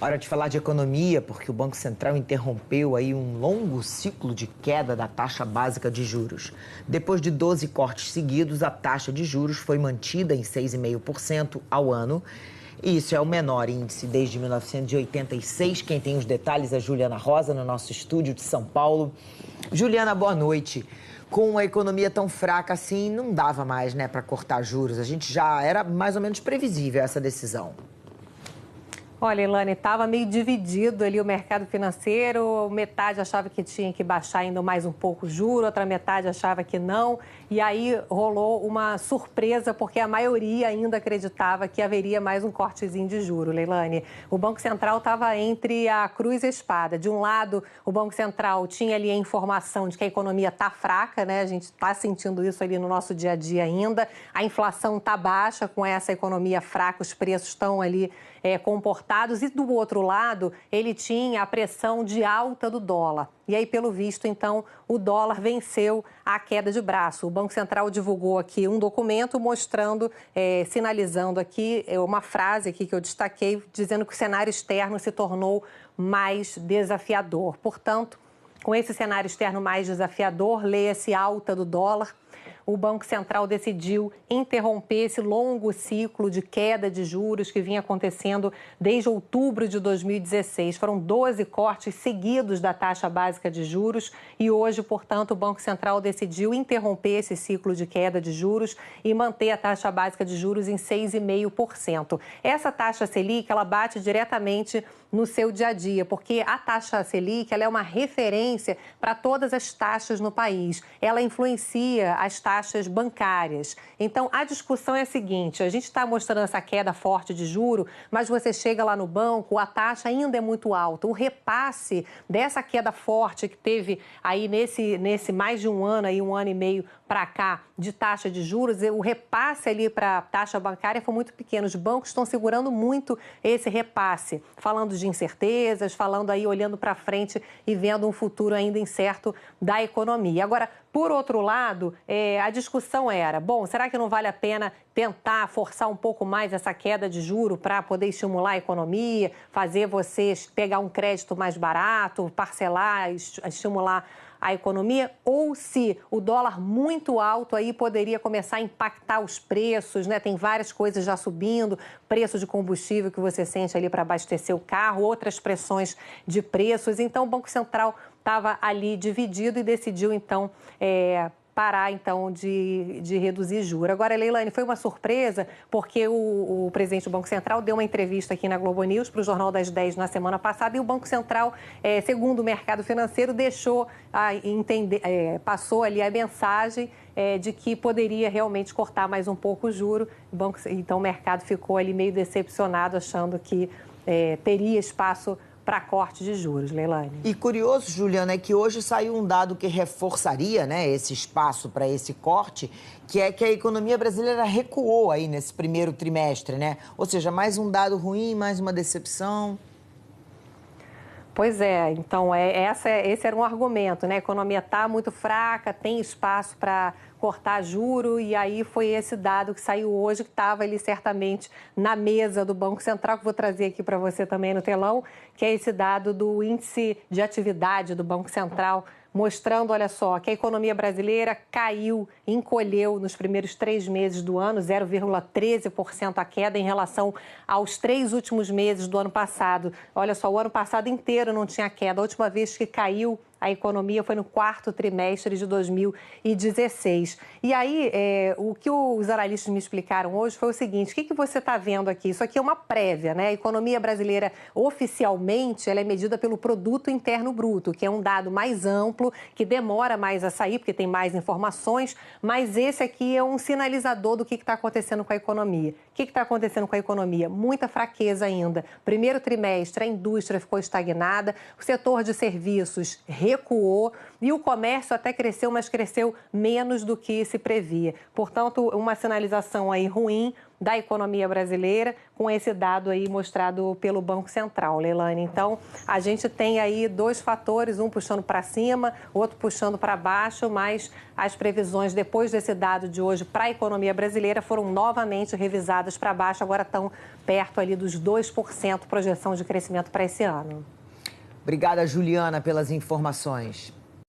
Hora de falar de economia, porque o Banco Central interrompeu aí um longo ciclo de queda da taxa básica de juros. Depois de 12 cortes seguidos, a taxa de juros foi mantida em 6,5% ao ano. E isso é o menor índice desde 1986. Quem tem os detalhes é Juliana Rosa, no nosso estúdio de São Paulo. Juliana, boa noite. Com a economia tão fraca assim, não dava mais, né, para cortar juros. A gente já era mais ou menos previsível essa decisão. Olha, Elane, estava meio dividido ali o mercado financeiro, metade achava que tinha que baixar ainda mais um pouco o juro, outra metade achava que não, e aí rolou uma surpresa, porque a maioria ainda acreditava que haveria mais um cortezinho de juro, Leilane. O Banco Central estava entre a cruz e a espada. De um lado, o Banco Central tinha ali a informação de que a economia está fraca, né? A gente está sentindo isso ali no nosso dia a dia ainda, a inflação está baixa, com essa economia fraca, os preços estão ali comportados, e do outro lado ele tinha a pressão de alta do dólar. E aí, pelo visto, então, o dólar venceu a queda de braço. O Banco Central divulgou aqui um documento mostrando, sinalizando aqui, uma frase aqui que eu destaquei, dizendo que o cenário externo se tornou mais desafiador. Portanto, com esse cenário externo mais desafiador, leia-se alta do dólar, o Banco Central decidiu interromper esse longo ciclo de queda de juros que vinha acontecendo desde outubro de 2016. Foram 12 cortes seguidos da taxa básica de juros e hoje, portanto, o Banco Central decidiu interromper esse ciclo de queda de juros e manter a taxa básica de juros em 6,5%. Essa taxa Selic, ela bate diretamente no seu dia a dia, porque a taxa Selic, ela é uma referência para todas as taxas no país. Ela influencia as taxas bancárias. Então, a discussão é a seguinte: a gente está mostrando essa queda forte de juro, mas você chega lá no banco, a taxa ainda é muito alta. O repasse dessa queda forte que teve aí nesse mais de um ano, aí um ano e meio para cá, de taxa de juros, o repasse ali para a taxa bancária foi muito pequeno. Os bancos estão segurando muito esse repasse, falando de incertezas, falando aí, olhando para frente e vendo um futuro ainda incerto da economia. Agora, por outro lado, a discussão era, bom, será que não vale a pena tentar forçar um pouco mais essa queda de juro para poder estimular a economia, fazer vocês pegar um crédito mais barato, parcelar, estimular a economia, ou se o dólar muito alto aí poderia começar a impactar os preços, né? Tem várias coisas já subindo, preço de combustível que você sente ali para abastecer o carro, outras pressões de preços. Então, o Banco Central estava ali dividido e decidiu, então, parar, então, de reduzir juros. Agora, Leilane, foi uma surpresa, porque o presidente do Banco Central deu uma entrevista aqui na Globo News para o Jornal das 10 na semana passada, e o Banco Central, segundo o mercado financeiro, deixou a entender, passou ali a mensagem de que poderia realmente cortar mais um pouco o juro. Então, o mercado ficou ali meio decepcionado, achando que teria espaço para corte de juros, Leilane. E curioso, Juliana, é que hoje saiu um dado que reforçaria, né, esse espaço para esse corte, que é que a economia brasileira recuou aí nesse primeiro trimestre, né? Ou seja, mais um dado ruim, mais uma decepção. Pois é, então esse era um argumento, né? A economia está muito fraca, tem espaço para cortar juro, e aí foi esse dado que saiu hoje, que estava ali certamente na mesa do Banco Central, que vou trazer aqui para você também no telão, que é esse dado do índice de atividade do Banco Central, mostrando, olha só, que a economia brasileira caiu, encolheu nos primeiros 3 meses do ano, 0,13% a queda em relação aos 3 últimos meses do ano passado. Olha só, o ano passado inteiro não tinha queda. A última vez que caiu a economia foi no 4º trimestre de 2016. E aí, o que os analistas me explicaram hoje foi o seguinte: o que você está vendo aqui? Isso aqui é uma prévia, né? A economia brasileira, oficialmente, ela é medida pelo Produto Interno Bruto, que é um dado mais amplo, que demora mais a sair, porque tem mais informações, mas esse aqui é um sinalizador do que está acontecendo com a economia. O que está acontecendo com a economia? Muita fraqueza ainda. Primeiro trimestre, a indústria ficou estagnada, o setor de serviços recuou e o comércio até cresceu, mas cresceu menos do que se previa. Portanto, uma sinalização aí ruim da economia brasileira com esse dado aí mostrado pelo Banco Central, Leilane. Então, a gente tem aí dois fatores, um puxando para cima, outro puxando para baixo, mas as previsões depois desse dado de hoje para a economia brasileira foram novamente revisadas para baixo, agora estão perto ali dos 2% projeção de crescimento para esse ano. Obrigada, Juliana, pelas informações.